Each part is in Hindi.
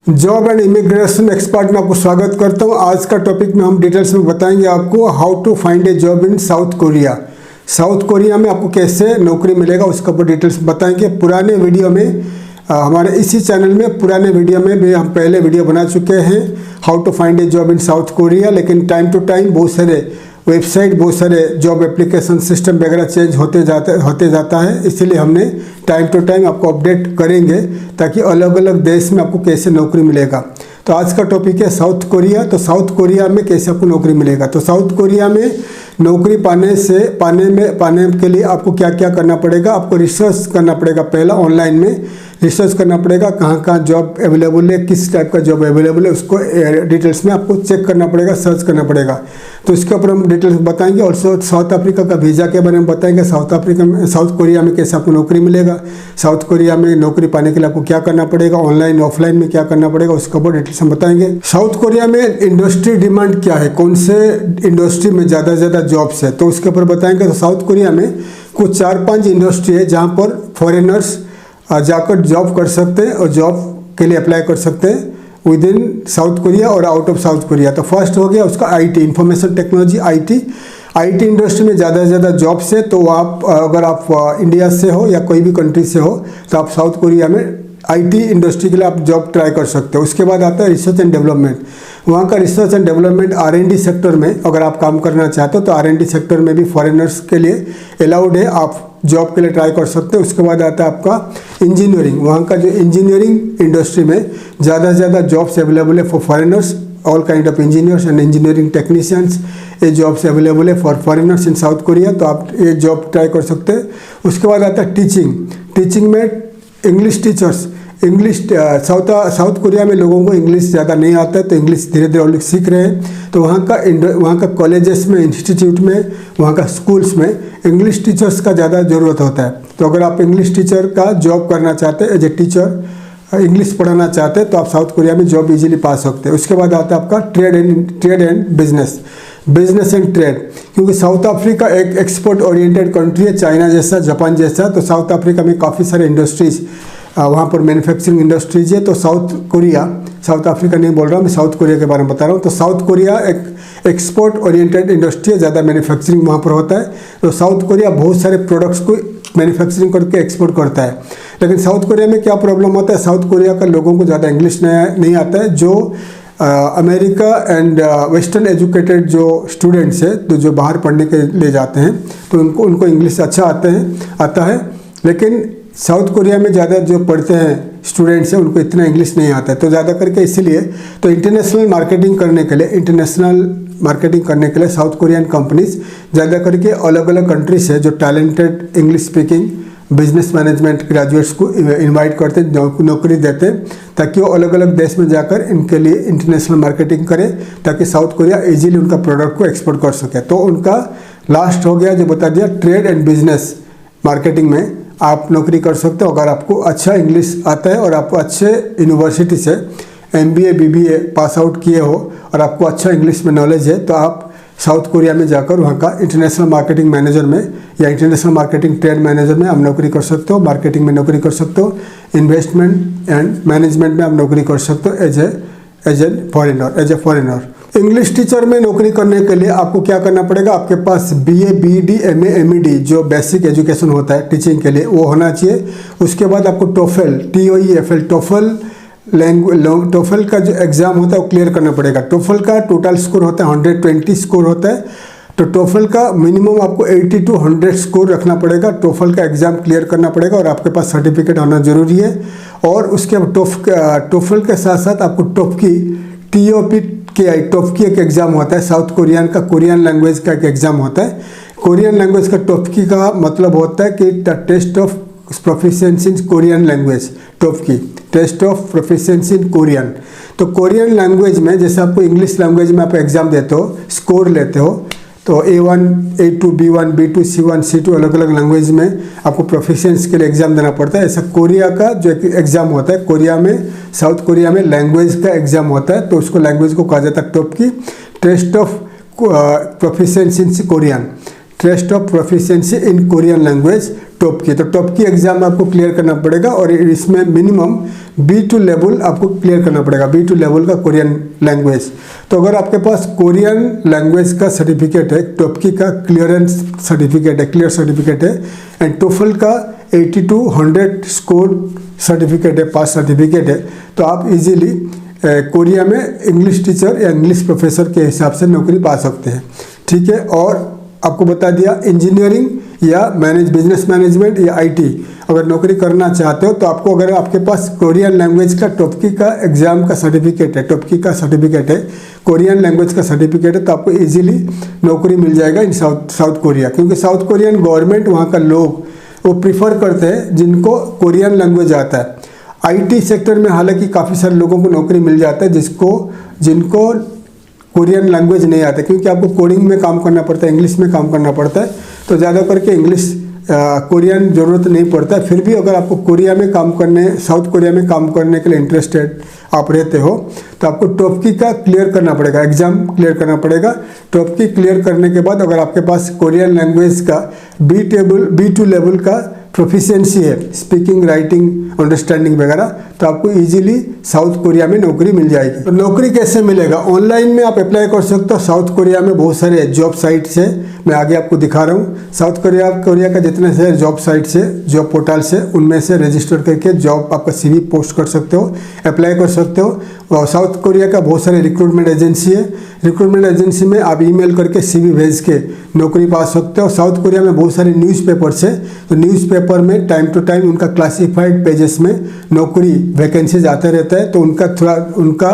जॉब एंड इमिग्रेशन एक्सपर्ट में आपको स्वागत करता हूं। आज का टॉपिक में हम डिटेल्स में बताएंगे आपको how to find a job in South Korea. South Korea में आपको कैसे नौकरी मिलेगा उसका ऊपर डिटेल्स बताएंगे। पुराने वीडियो में हमारे इसी चैनल में पुराने वीडियो में भी हम पहले वीडियो बना चुके हैं how to find a job in South Korea, लेकिन टाइम टू टाइम बहुत सारे वेबसाइट, बहुत सारे जॉब एप्लीकेशन सिस्टम वगैरह चेंज होते जाता है, इसीलिए हमने टाइम टू टाइम आपको अपडेट करेंगे ताकि अलग अलग देश में आपको कैसे नौकरी मिलेगा। तो आज का टॉपिक है साउथ कोरिया। तो साउथ कोरिया में कैसे आपको नौकरी मिलेगा। तो साउथ कोरिया में नौकरी पाने के लिए आपको क्या क्या करना पड़ेगा। आपको रिसर्च करना पड़ेगा। पहला ऑनलाइन में रिसर्च करना पड़ेगा कहाँ कहाँ जॉब अवेलेबल है, किस टाइप का जॉब अवेलेबल है, उसको डिटेल्स में आपको चेक करना पड़ेगा, सर्च करना पड़ेगा। तो इसके ऊपर हम डिटेल्स बताएंगे। और साउथ अफ्रीका का वीज़ा के बारे में बताएंगे। साउथ कोरिया में कैसे आपको नौकरी मिलेगा, साउथ कोरिया में नौकरी पाने के लिए आपको क्या करना पड़ेगा, ऑनलाइन ऑफलाइन में क्या करना पड़ेगा, उसके ऊपर डिटेल्स हम बताएंगे। साउथ कोरिया में इंडस्ट्री डिमांड क्या है, कौन से इंडस्ट्री में ज़्यादा से ज़्यादा जॉब्स है, तो उसके ऊपर बताएंगे। तो साउथ कोरिया में कुछ 4-5 इंडस्ट्री है जहाँ पर फॉरेनर्स जाकर जॉब कर सकते हैं और जॉब के लिए अप्लाई कर सकते हैं विद इन साउथ कोरिया और आउट ऑफ साउथ कोरिया। तो फर्स्ट हो गया उसका IT, information technology, IT industry में ज़्यादा से ज़्यादा जॉब्स है। तो आप अगर आप इंडिया से हो या कोई भी कंट्री से हो तो आप साउथ कोरिया में आईटी इंडस्ट्री के लिए आप जॉब ट्राई कर सकते हो। उसके बाद आता है रिसर्च एंड डेवलपमेंट। वहाँ का research and development R&D sector में अगर आप काम करना चाहते हो तो R&D सेक्टर में भी फॉरेनर्स के लिए अलाउड है, आप जॉब के लिए ट्राई कर सकते हो। उसके बाद आता है आपका इंजीनियरिंग। वहाँ का जो इंजीनियरिंग इंडस्ट्री में ज़्यादा से ज़्यादा जॉब्स अवेलेबल है for foreigners, all kind of engineers and engineering technicians, ये जॉब्स अवेलेबल है for foreigners in South Korea, तो आप ये जॉब ट्राई कर सकते हैं। उसके बाद आता है टीचिंग में इंग्लिश टीचर्स। साउथ कोरिया में लोगों को इंग्लिश ज़्यादा नहीं आता है, तो इंग्लिश धीरे धीरे लोग सीख रहे हैं। तो वहाँ का कॉलेजेस में, इंस्टीट्यूट में, वहाँ का स्कूल्स में इंग्लिश टीचर्स का ज़्यादा ज़रूरत होता है। तो अगर आप इंग्लिश टीचर का जॉब करना चाहते हैं, एज ए टीचर इंग्लिश पढ़ाना चाहते हैं, तो आप साउथ कोरिया में जॉब इजीली पा सकते हैं। उसके बाद आता है आपका trade and business and trade, क्योंकि साउथ अफ्रीका एक एक्सपोर्ट ओरिएंटेड कंट्री है, चाइना जैसा, जापान जैसा। तो साउथ अफ्रीका में काफ़ी सारे इंडस्ट्रीज़, वहाँ पर मैन्युफैक्चरिंग इंडस्ट्रीज है। तो साउथ अफ्रीका नहीं बोल रहा, मैं साउथ कोरिया के बारे में बता रहा हूँ। तो साउथ कोरिया एक एक्सपोर्ट ओरिएंटेड इंडस्ट्री है, ज़्यादा मैन्युफैक्चरिंग वहाँ पर होता है। तो साउथ कोरिया बहुत सारे प्रोडक्ट्स को मैन्युफैक्चरिंग करके एक्सपोर्ट करता है। लेकिन साउथ कोरिया में क्या प्रॉब्लम होता है, साउथ कोरिया का लोगों को ज़्यादा इंग्लिश नहीं आता है। जो अमेरिका एंड वेस्टर्न एजुकेटेड जो स्टूडेंट्स है, तो जो बाहर पढ़ने के लिए जाते हैं, तो उनको इंग्लिश अच्छा आता है। लेकिन साउथ कोरिया में ज़्यादा जो पढ़ते हैं स्टूडेंट्स हैं उनको इतना इंग्लिश नहीं आता है। तो ज़्यादा करके इसीलिए तो इंटरनेशनल मार्केटिंग करने के लिए साउथ कोरियन कंपनीज ज़्यादा करके अलग अलग कंट्रीज है जो talented English speaking business management graduates को इनवाइट करते हैं, नौकरी देते हैं, ताकि वो अलग अलग देश में जाकर इनके लिए इंटरनेशनल मार्केटिंग करें, ताकि साउथ कोरिया इजीली उनका प्रोडक्ट को एक्सपोर्ट कर सके। तो उनका लास्ट हो गया जो बता दिया, ट्रेड एंड बिजनेस मार्केटिंग में आप नौकरी कर सकते हो अगर आपको अच्छा इंग्लिश आता है और आप अच्छे यूनिवर्सिटी से MBA BBA पास आउट किए हो और आपको अच्छा इंग्लिश में नॉलेज है, तो आप साउथ कोरिया में जाकर वहाँ का इंटरनेशनल मार्केटिंग मैनेजर में या इंटरनेशनल मार्केटिंग ट्रेड मैनेजर में आप नौकरी कर सकते हो, मार्केटिंग में नौकरी कर सकते हो, इन्वेस्टमेंट एंड मैनेजमेंट में आप नौकरी कर सकते हो as a foreigner. English teacher में नौकरी करने के लिए आपको क्या करना पड़ेगा, आपके पास BA BD MA MED जो बेसिक एजुकेशन होता है टीचिंग के लिए वो होना चाहिए। उसके बाद आपको टोफल का जो एग्ज़ाम होता है वो क्लियर करना पड़ेगा। टोफल का टोटल स्कोर होता है 120 स्कोर होता है, तो टोफल का मिनिमम आपको 80 to 100 स्कोर रखना पड़ेगा। टोफल का एग्ज़ाम क्लियर करना पड़ेगा और आपके पास सर्टिफिकेट होना ज़रूरी है। और उसके टोफल के साथ साथ आपको टॉफकी एक एग्ज़ाम होता है साउथ कोरियन का, कोरियन लैंग्वेज का एक एग्ज़ाम होता है। कोरियन लैंग्वेज का टॉफकी का मतलब होता है कि the test of proficiency in Korean language, TOPIK test of proficiency in Korean. तो कोरियन लैंग्वेज में जैसे आपको इंग्लिश लैंग्वेज में आप एग्ज़ाम देते हो, स्कोर लेते हो, तो A1 A2 B1 B2 C1 C2 अलग अलग लैंग्वेज में आपको प्रोफिशिएंसी के लिए एग्ज़ाम देना पड़ता है। ऐसा कोरिया का जो एग्ज़ाम होता है, साउथ कोरिया में लैंग्वेज का एग्ज़ाम होता है, तो उसको लैंग्वेज को कहा जाता है TOPIK, test of proficiency in Korean, test of proficiency in Korean language TOPIK. तो टॉप की एग्जाम आपको क्लियर करना पड़ेगा और इसमें मिनिमम B2 लेवल आपको क्लियर करना पड़ेगा, B2 लेवल का कोरियन लैंग्वेज। तो अगर आपके पास कोरियन लैंग्वेज का सर्टिफिकेट है, टॉप की का क्लियरेंस सर्टिफिकेट है, क्लियर सर्टिफिकेट है, एंड टोफल का 80 to 100 स्कोर सर्टिफिकेट है, पास सर्टिफिकेट है, तो आप इजीली कोरिया में इंग्लिश टीचर या इंग्लिश प्रोफेसर के हिसाब से नौकरी पा सकते हैं। ठीक है, और आपको बता दिया इंजीनियरिंग या बिजनेस मैनेजमेंट या IT अगर नौकरी करना चाहते हो तो आपको, अगर आपके पास कोरियन लैंग्वेज का टॉपकी का एग्ज़ाम का सर्टिफिकेट है, टॉपकी का सर्टिफिकेट है, कोरियन लैंग्वेज का सर्टिफिकेट है, तो आपको इजीली नौकरी मिल जाएगा इन साउथ कोरिया। क्योंकि साउथ कोरियन गवर्नमेंट, वहाँ का लोग वो प्रीफर करते हैं जिनको कोरियन लैंग्वेज आता है। IT सेक्टर में हालांकि काफ़ी सारे लोगों को नौकरी मिल जाता है जिनको कोरियन लैंग्वेज नहीं आता, क्योंकि आपको कोडिंग में काम करना पड़ता है, इंग्लिश में काम करना पड़ता है, तो ज़्यादा करके इंग्लिश कोरियन ज़रूरत नहीं पड़ता है। फिर भी अगर आपको साउथ कोरिया में काम करने के लिए इंटरेस्टेड आप रहते हो तो आपको टॉपकी का क्लियर करना पड़ेगा, एग्ज़ाम क्लियर करना पड़ेगा। टॉपकी क्लियर करने के बाद अगर आपके पास कोरियन लैंग्वेज का B2 लेवल का प्रोफिशिएंसी है, स्पीकिंग, राइटिंग, अंडरस्टैंडिंग वगैरह, तो आपको इजीली साउथ कोरिया में नौकरी मिल जाएगी। तो नौकरी कैसे मिलेगा? ऑनलाइन में आप अप्लाई कर सकते हो। साउथ कोरिया में बहुत सारे जॉब साइट्स है, मैं आगे आपको दिखा रहा हूँ। साउथ कोरिया का जितने से जॉब साइट्स है, जॉब पोर्टल्स है, उनमें से रजिस्टर करके जॉब आपका CV पोस्ट कर सकते हो, अप्लाई कर सकते हो। और साउथ कोरिया का बहुत सारे रिक्रूटमेंट एजेंसी है, रिक्रूटमेंट एजेंसी में आप ईमेल करके CV भेज के नौकरी पा सकते हो। साउथ कोरिया में बहुत सारे न्यूज़पेपर्स है, तो न्यूज़पेपर में टाइम टू टाइम उनका क्लासिफाइड पेजेस में नौकरी वैकेंसीज आता रहता है, तो उनका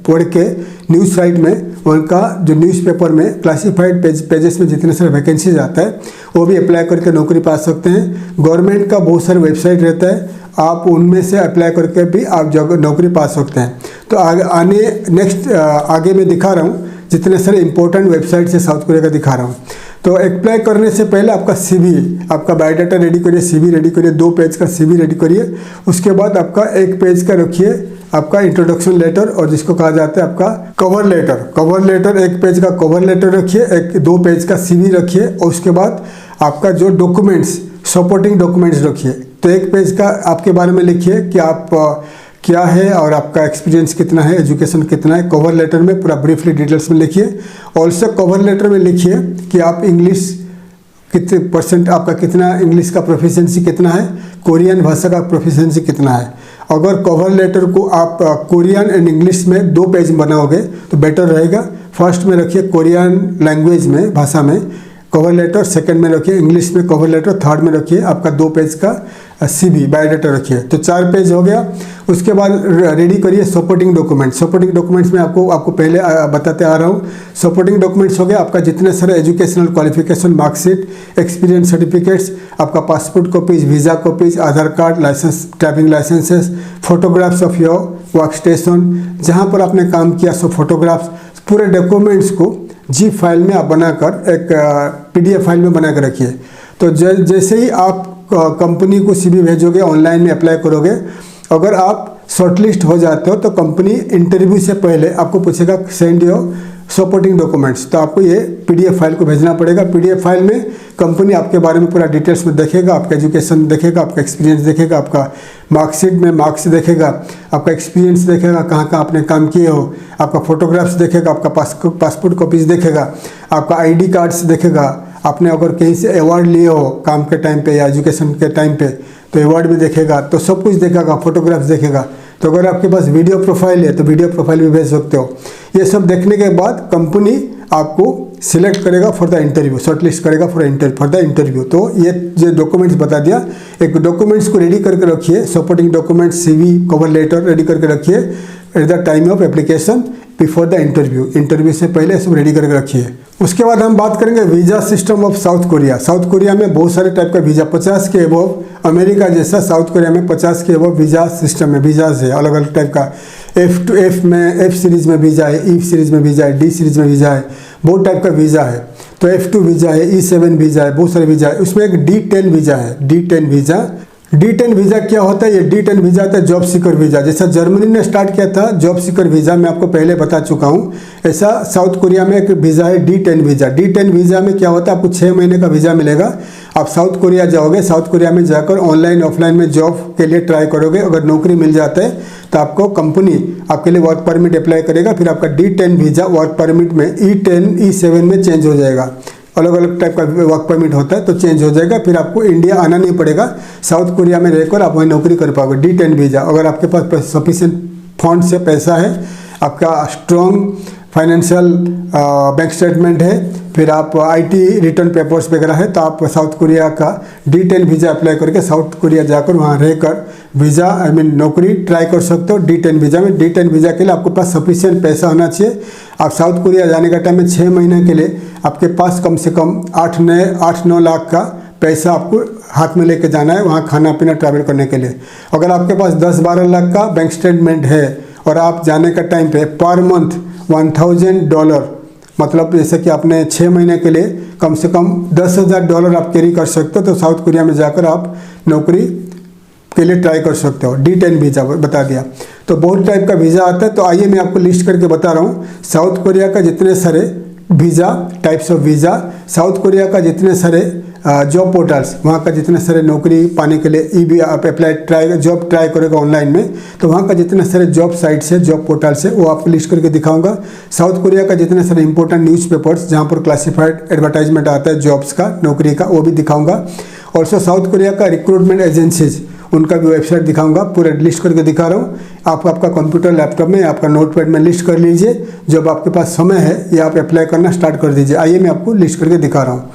पढ़ के न्यूज़ साइट में उनका जो न्यूज़पेपर में क्लासिफाइड पेजेस में जितने सारे वैकेंसीज आता है वो भी अप्लाई करके नौकरी पा सकते हैं। गवर्नमेंट का बहुत सारे वेबसाइट रहता है, आप उनमें से अप्लाई करके भी आप नौकरी पा सकते हैं। तो आगे मैं दिखा रहा हूँ, जितने सारे इंपॉर्टेंट वेबसाइट से साउथ कोरिया का दिखा रहा हूँ। तो अप्लाई करने से पहले आपका CV, आपका बायोडाटा रेडी करिए, CV रेडी करिए, 2 पेज का CV रेडी करिए। उसके बाद आपका 1 पेज का रखिए आपका इंट्रोडक्शन लेटर, और जिसको कहा जाता है आपका कवर लेटर 1 पेज का कवर लेटर रखिए, 2 पेज का CV रखिए, और उसके बाद आपका जो डॉक्यूमेंट्स, सपोर्टिंग डॉक्यूमेंट्स रखिए। तो 1 पेज का आपके बारे में लिखिए कि आप क्या है और आपका एक्सपीरियंस कितना है, एजुकेशन कितना है। कवर लेटर में पूरा ब्रीफली डिटेल्स में लिखिए। ऑल्सो कवर लेटर में लिखिए कि आप इंग्लिश कितने %, आपका कितना इंग्लिश का प्रोफिशिएंसी कितना है, कोरियन भाषा का प्रोफिशिएंसी कितना है। अगर कवर लेटर को आप कोरियन एंड इंग्लिश में 2 पेज बनाओगे तो बेटर रहेगा। फर्स्ट में रखिए कोरियन लैंग्वेज में, भाषा में कवर लेटर, सेकंड में रखिए इंग्लिश में कवर लेटर, थर्ड में रखिए आपका 2 पेज का CV बायोडाटा रखिए। तो 4 पेज हो गया। उसके बाद रेडी करिए सपोर्टिंग डॉक्यूमेंट्स में आपको पहले बताते आ रहा हूँ। सपोर्टिंग डॉक्यूमेंट्स हो गया आपका जितने सारे educational qualification, marksheet, experience certificates, आपका passport copies, visa copies, Aadhaar card, license, driving licenses, photographs of your work station, जहाँ पर आपने काम किया सो फोटोग्राफ्स, पूरे डॉक्यूमेंट्स को ZIP फाइल में आप बनाकर एक PDF फाइल में बना कर रखिए। तो जैसे ही आप कंपनी को CV भेजोगे, ऑनलाइन में अप्लाई करोगे, अगर आप शॉर्टलिस्ट हो जाते हो तो कंपनी इंटरव्यू से पहले आपको पूछेगा सेंड योर सपोर्टिंग डॉक्यूमेंट्स, तो आपको ये PDF फाइल को भेजना पड़ेगा। PDF फाइल में कंपनी आपके बारे में पूरा डिटेल्स में देखेगा, आपका एजुकेशन देखेगा, आपका एक्सपीरियंस देखेगा, आपका मार्कशीट में मार्क्स देखेगा, आपका एक्सपीरियंस देखेगा, कहाँ कहाँ आपने काम किए हो, आपका फोटोग्राफ्स देखेगा, आपका पासपोर्ट कॉपीज देखेगा, आपका ID कार्ड्स देखेगा, आपने अगर कहीं से अवार्ड लिए हो काम के टाइम पे या एजुकेशन के टाइम पे तो अवार्ड भी देखेगा, तो सब कुछ देखेगा, फोटोग्राफ्स देखेगा। तो अगर आपके पास वीडियो प्रोफाइल है तो वीडियो प्रोफाइल भी भेज सकते हो। ये सब देखने के बाद कंपनी आपको सिलेक्ट करेगा फॉर द इंटरव्यू, शॉर्टलिस्ट करेगा फॉर द इंटरव्यू। तो ये जो डॉक्यूमेंट्स बता दिया, एक डॉक्यूमेंट्स को रेडी करके रखिए, supporting documents, CV, cover letter ready करके रखिए at the time of application before the interview से पहले सब रेडी करके रखिए। उसके बाद हम बात करेंगे visa system of south Korea. South Korea में बहुत सारे टाइप का वीज़ा, 50 के अबव, अमेरिका जैसा साउथ कोरिया में 50 के अबव वीज़ा सिस्टम है, वीज़ाज है अलग अलग टाइप का। F में, F सीरीज़ में वीज़ा है, E सीरीज़ में वीज़ा है, D सीरीज़ में वीज़ा है, बहुत टाइप का वीज़ा है। तो F2 वीज़ा है, E7 वीज़ा है, बहुत सारे वीज़ा है। उसमें एक D10 वीज़ा है, D10 वीज़ा। D10 वीज़ा क्या होता है? ये D10 वीज़ा होता है जॉब सीकर वीज़ा। जैसा जर्मनी ने स्टार्ट किया था जॉब सीकर वीज़ा, मैं आपको पहले बता चुका हूँ। ऐसा साउथ कोरिया में एक वीज़ा है D10 वीज़ा। D10 वीज़ा में क्या होता है, आपको 6 महीने का वीज़ा मिलेगा। आप साउथ कोरिया जाओगे, साउथ कोरिया में जाकर ऑनलाइन ऑफलाइन में जॉब के लिए ट्राई करोगे। अगर नौकरी मिल जाता है तो आपको कंपनी आपके लिए वर्क परमिट अप्लाई करेगा। फिर आपका D10 वीज़ा वर्क परमिट में E10 E7 में चेंज हो जाएगा। अलग अलग टाइप का वर्क परमिट होता है तो चेंज हो जाएगा। फिर आपको इंडिया आना नहीं पड़ेगा, साउथ कोरिया में रहकर आप वहीं नौकरी कर पाओगे। D10 वीज़ा, अगर आपके पास सफिशिएंट फंड से पैसा है, आपका स्ट्रॉन्ग फाइनेंशियल बैंक स्टेटमेंट है, फिर आप IT रिटर्न पेपर्स वगैरह है, तो आप साउथ कोरिया का D10 वीज़ा अप्लाई करके साउथ कोरिया जाकर वहाँ रहकर वीज़ा नौकरी ट्राई कर सकते हो। D10 वीज़ा में D10 वीज़ा के लिए आपके पास सफिशिएंट पैसा होना चाहिए। आप साउथ कोरिया जाने का टाइम में 6 महीने के लिए आपके पास कम से कम 8-9 लाख का पैसा आपको हाथ में लेके जाना है वहाँ खाना पीना ट्रैवल करने के लिए। अगर आपके पास 10-12 लाख का बैंक स्टेटमेंट है और आप जाने का टाइम पे पर मंथ $1000, मतलब जैसे कि आपने 6 महीने के लिए कम से कम $10,000 आप कैरी कर सकते हो, तो साउथ कोरिया में जाकर आप नौकरी के लिए ट्राई कर सकते हो। D10 वीज़ा बता दिया। तो बहुत टाइप का वीज़ा आता है, तो आइए मैं आपको लिस्ट करके बता रहा हूँ साउथ कोरिया का जितने सारे visa, types of visa, south Korea का जितने सारे जॉब पोर्टल्स, वहाँ का जितने सारे नौकरी पाने के लिए आप अप्लाई जॉब ट्राई करोगे ऑनलाइन में, तो वहाँ का जितने सारे जॉब साइट्स है, जॉब पोर्टल्स है, वो आपको लिस्ट करके दिखाऊंगा। साउथ कोरिया का जितने सारे इंपॉर्टेंट न्यूज़पेपर्स जहाँ पर क्लासिफाइड एडवर्टाइजमेंट आता है जॉब्स का, नौकरी का, वो भी दिखाऊंगा। ऑल्सो साउथ कोरिया का रिक्रूटमेंट एजेंसीज, उनका भी वेबसाइट दिखाऊंगा, पूरा लिस्ट करके दिखा रहा हूँ। आप आपका कंप्यूटर लैपटॉप में आपका नोटपैड में लिस्ट कर लीजिए। जब आपके पास समय है ये आप अप्लाई करना स्टार्ट कर दीजिए। आइए मैं आपको लिस्ट करके दिखा रहा हूँ।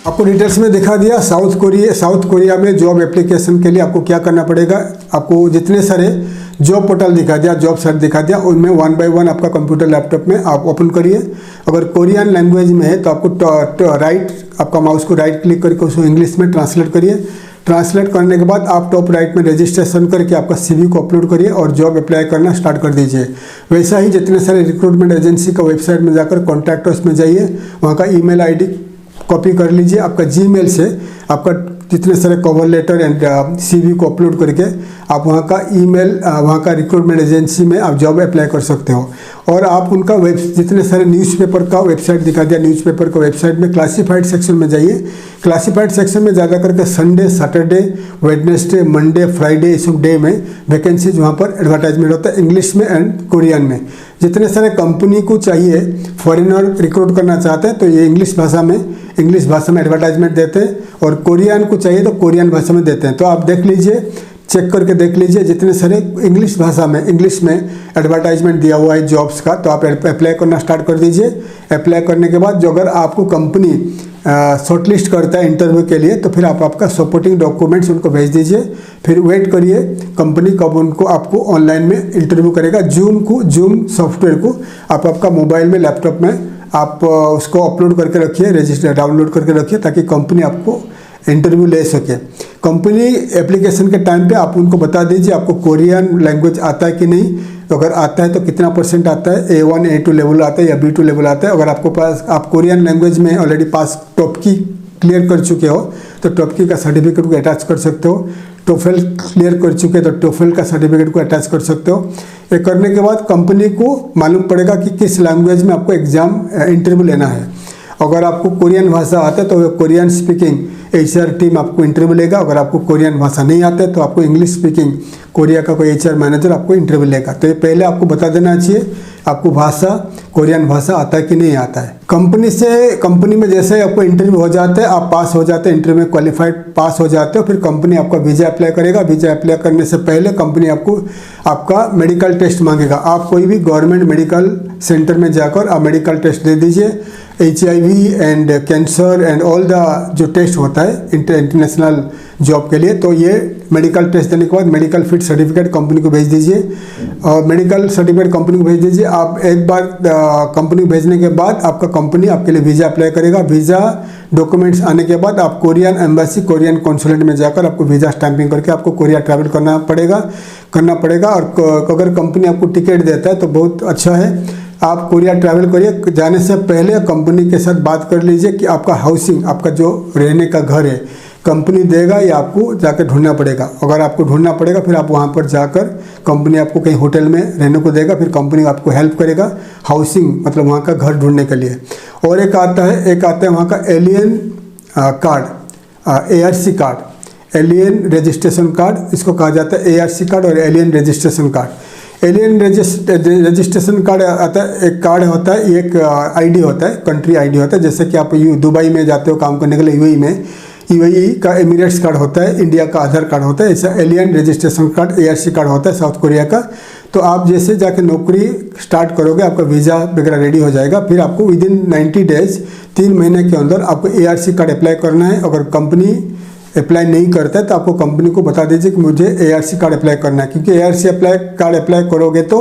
आपको डिटेल्स में दिखा दिया साउथ कोरिया में जॉब एप्लीकेशन के लिए आपको क्या करना पड़ेगा। आपको जितने सारे जॉब पोर्टल दिखा दिया, जॉब साइट दिखा दिया, उनमें 1 बाय 1 आपका कंप्यूटर लैपटॉप में आप ओपन करिए। अगर कोरियन लैंग्वेज में है तो आपको राइट आपका माउस को राइट क्लिक करके उसको इंग्लिश में ट्रांसलेट करिए। ट्रांसलेट करने के बाद आप टॉप राइट में रजिस्ट्रेशन करके आपका CV को अपलोड करिए और जॉब अप्लाई करना स्टार्ट कर दीजिए। वैसा ही जितने सारे रिक्रूटमेंट एजेंसी का वेबसाइट में जाकर कॉन्टैक्ट अस में जाइए, वहाँ का ईमेल ID कॉपी कर लीजिए। आपका Gmail से आपका जितने सारे कवर लेटर एंड CV को अपलोड करके आप वहाँ का ईमेल वहाँ का रिक्रूटमेंट एजेंसी में आप जॉब अप्लाई कर सकते हो। और आप उनका जितने सारे न्यूज़पेपर का वेबसाइट दिखा दिया, न्यूज़पेपर का वेबसाइट में क्लासीफाइड सेक्शन में जाइए। क्लासीफाइड सेक्शन में ज़्यादा करके Sunday, Saturday, Wednesday, Monday, Friday इस सब डे में वैकेंसीज वहाँ पर एडवर्टाइजमेंट होता है इंग्लिश में एंड कोरियन में। जितने सारे कंपनी को चाहिए फॉरेनर रिक्रूट करना चाहते हैं तो ये इंग्लिश भाषा में एडवर्टाइजमेंट देते हैं, और कोरियन को चाहिए तो कोरियन भाषा में देते हैं। तो आप देख लीजिए, चेक करके देख लीजिए जितने सारे इंग्लिश में एडवर्टाइजमेंट दिया हुआ है जॉब्स का, तो आप अप्लाई करना स्टार्ट कर दीजिए। अप्लाई करने के बाद जो अगर आपको कंपनी शॉर्टलिस्ट करता है इंटरव्यू के लिए तो फिर आप आपका सपोर्टिंग डॉक्यूमेंट्स उनको भेज दीजिए। फिर वेट करिए कंपनी कब उनको आपको ऑनलाइन में इंटरव्यू करेगा। जूम सॉफ्टवेयर को आप आपका मोबाइल में, लैपटॉप में आप उसको अपलोड करके रखिए, डाउनलोड करके रखिए, ताकि कंपनी आपको इंटरव्यू ले सके। कंपनी एप्लीकेशन के टाइम पे आप उनको बता दीजिए आपको कोरियन लैंग्वेज आता है कि नहीं। तो अगर आता है तो कितना % आता है, A1 A2 लेवल आता है या B2 लेवल आता है। अगर आपको पास आप कोरियन लैंग्वेज में ऑलरेडी पास टॉपकी क्लियर कर चुके हो तो टॉपकी का सर्टिफिकेट को अटैच कर सकते हो। टोफेल क्लियर कर चुके हैं तो टोफेल का सर्टिफिकेट को अटैच कर सकते हो। ये करने के बाद कंपनी को मालूम पड़ेगा कि किस लैंग्वेज में आपको एग्ज़ाम इंटरव्यू लेना है। अगर आपको कोरियन भाषा आता है तो कोरियन स्पीकिंग HR टीम आपको इंटरव्यू लेगा। अगर आपको कोरियन भाषा नहीं आता है तो आपको इंग्लिश स्पीकिंग कोरिया का कोई HR मैनेजर आपको इंटरव्यू लेगा। तो ये पहले आपको बता देना चाहिए आपको कोरियन भाषा आता है कि नहीं आता है। कंपनी में जैसे ही आपको इंटरव्यू हो जाता है, आप पास हो जाते हैं, इंटरव्यू में क्वालिफाइड पास हो जाते हो, फिर कंपनी आपका वीज़ा अप्लाई करेगा। वीज़ा अप्लाई करने से पहले कंपनी आपको आपका मेडिकल टेस्ट मांगेगा। आप कोई भी गवर्नमेंट मेडिकल सेंटर में जाकर आप मेडिकल टेस्ट दे दीजिए। HIV and cancer and all the जो टेस्ट होता है इंटरनेशनल जॉब के लिए, तो ये मेडिकल टेस्ट देने के बाद मेडिकल फिट सर्टिफिकेट कंपनी को भेज दीजिए। और मेडिकल सर्टिफिकेट कंपनी को भेज दीजिए। आप एक बार कंपनी को भेजने के बाद आपका कंपनी आपके लिए वीज़ा अप्लाई करेगा। वीज़ा डॉक्यूमेंट्स आने के बाद आप कोरियन एम्बेसी, कोरियन कॉन्सुलेट में जाकर आपको वीज़ा स्टैंपिंग करके आपको कोरिया ट्रैवल करना पड़ेगा। और अगर कंपनी आपको टिकट देता है तो बहुत अच्छा है, आप कोरिया ट्रैवल करिए। जाने से पहले कंपनी के साथ बात कर लीजिए कि आपका हाउसिंग, आपका जो रहने का घर है कंपनी देगा या आपको जाकर ढूंढना पड़ेगा। अगर आपको ढूंढना पड़ेगा फिर आप वहाँ पर जाकर कंपनी आपको कहीं होटल में रहने को देगा, फिर कंपनी आपको हेल्प करेगा हाउसिंग मतलब वहाँ का घर ढूंढने के लिए। और एक आता है वहाँ का alien card, ARC card, alien registration card इसको कहा जाता है। ARC कार्ड और alien registration card. Alien registration card आता है, एक कार्ड होता है, एक ID होता है, कंट्री ID होता है। जैसे कि आप दुबई में जाते हो काम करने के लिए, UAE में UAE का एमिरेट्स कार्ड होता है, इंडिया का आधार कार्ड होता है। ऐसा alien registration card ARC card होता है साउथ कोरिया का। तो आप जैसे जाके नौकरी स्टार्ट करोगे आपका वीज़ा वगैरह रेडी हो जाएगा। फिर आपको विदिन 90 डेज 3 महीने के अंदर आपको ARC कार्ड अप्लाई करना है। अगर कंपनी अप्लाई नहीं करता है तो आपको कंपनी को बता दीजिए कि मुझे ARC कार्ड अप्लाई करना है, क्योंकि ARC कार्ड अप्लाई करोगे तो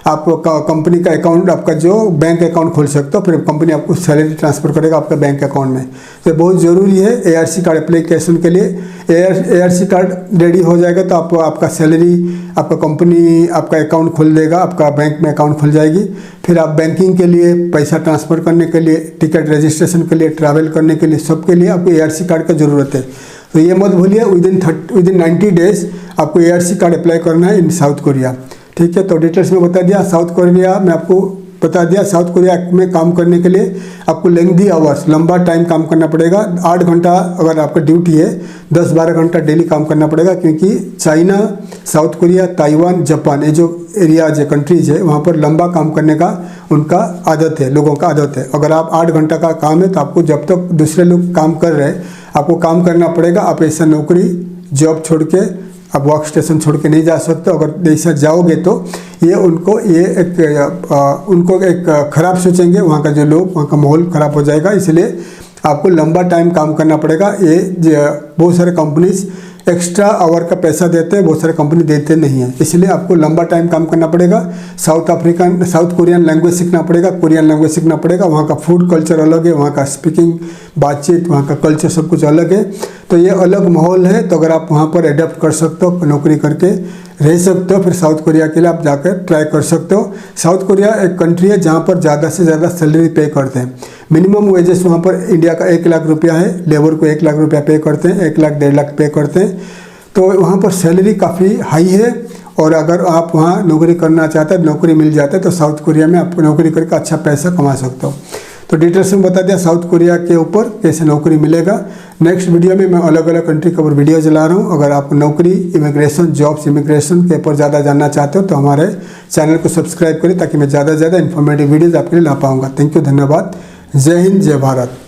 आप कंपनी का अकाउंट, आपका जो बैंक अकाउंट खोल सकते हो, फिर कंपनी आपको सैलरी ट्रांसफ़र करेगा आपका बैंक अकाउंट में। तो बहुत ज़रूरी है ARC कार्ड अप्लीकेशन के लिए। ARC कार्ड रेडी हो जाएगा तो आपका सैलरी, आपका कंपनी आपका अकाउंट खोल देगा, आपका बैंक में अकाउंट खुल जाएगी। फिर आप बैंकिंग के लिए, पैसा ट्रांसफ़र करने के लिए, टिकट रजिस्ट्रेशन के लिए, ट्रैवल करने के लिए, सब के लिए आपको ARC कार्ड का ज़रूरत है। तो ये मत भूलिए, विदिन 90 डेज आपको ARC कार्ड अप्लाई करना है इन साउथ कोरिया। ठीक है, तो डिटेल्स में बता दिया। साउथ कोरिया में आपको बता दिया, साउथ कोरिया में काम करने के लिए आपको लेंथी आवर्स, लंबा टाइम काम करना पड़ेगा। 8 घंटा अगर आपका ड्यूटी है, 10-12 घंटा डेली काम करना पड़ेगा, क्योंकि China, south Korea, Taiwan, Japan, ये जो एरियाज है, कंट्रीज है, वहाँ पर लंबा काम करने का उनका आदत है, लोगों का आदत है। अगर आप 8 घंटा का काम है तो आपको जब तक दूसरे लोग काम कर रहे हैं आपको काम करना पड़ेगा। आप ऐसा नौकरी जॉब छोड़ के, आप वर्क स्टेशन छोड़ के नहीं जा सकते। अगर ऐसा जाओगे तो ये उनको एक ख़राब सोचेंगे, वहाँ का जो लोग, वहाँ का माहौल ख़राब हो जाएगा। इसलिए आपको लंबा टाइम काम करना पड़ेगा। ये बहुत सारे कंपनीज एक्स्ट्रा आवर का पैसा देते हैं, बहुत सारे कंपनी देते नहीं हैं, इसलिए आपको लंबा टाइम काम करना पड़ेगा। साउथ कोरियन लैंग्वेज सीखना पड़ेगा, कोरियन लैंग्वेज सीखना पड़ेगा। वहाँ का फूड कल्चर अलग है, वहाँ का स्पीकिंग, बातचीत, वहाँ का कल्चर सब कुछ अलग है। तो ये अलग माहौल है, तो अगर आप वहाँ पर एडेप्ट कर सकते हो, नौकरी करके रह सकते हो, फिर साउथ कोरिया के लिए आप जाकर ट्राई कर सकते हो। साउथ कोरिया एक कंट्री है जहाँ पर ज़्यादा से ज़्यादा सैलरी पे करते हैं। मिनिमम वेजेस वहाँ पर इंडिया का 1 लाख रुपया है, लेबर को 1 लाख रुपया पे करते हैं, 1 लाख 1.5 लाख पे करते हैं। तो वहाँ पर सैलरी काफ़ी हाई है, और अगर आप वहाँ नौकरी करना चाहते हैं, नौकरी मिल जाता है, तो साउथ कोरिया में आप नौकरी करके अच्छा पैसा कमा सकते हो। तो डिटेल्स में बता दिया साउथ कोरिया के ऊपर कैसे नौकरी मिलेगा। नेक्स्ट वीडियो में मैं अलग अलग कंट्री के ऊपर वीडियो चला रहा हूँ। अगर आप नौकरी, इमिग्रेशन, जॉब्स, इमिग्रेशन के ऊपर ज़्यादा जानना चाहते हो तो हमारे चैनल को सब्सक्राइब करें, ताकि मैं ज़्यादा से ज़्यादा इन्फॉर्मेटिव वीडियोज़ आपके लिए ला पाऊँगा। थैंक यू, धन्यवाद। जय हिंद, जय भारत।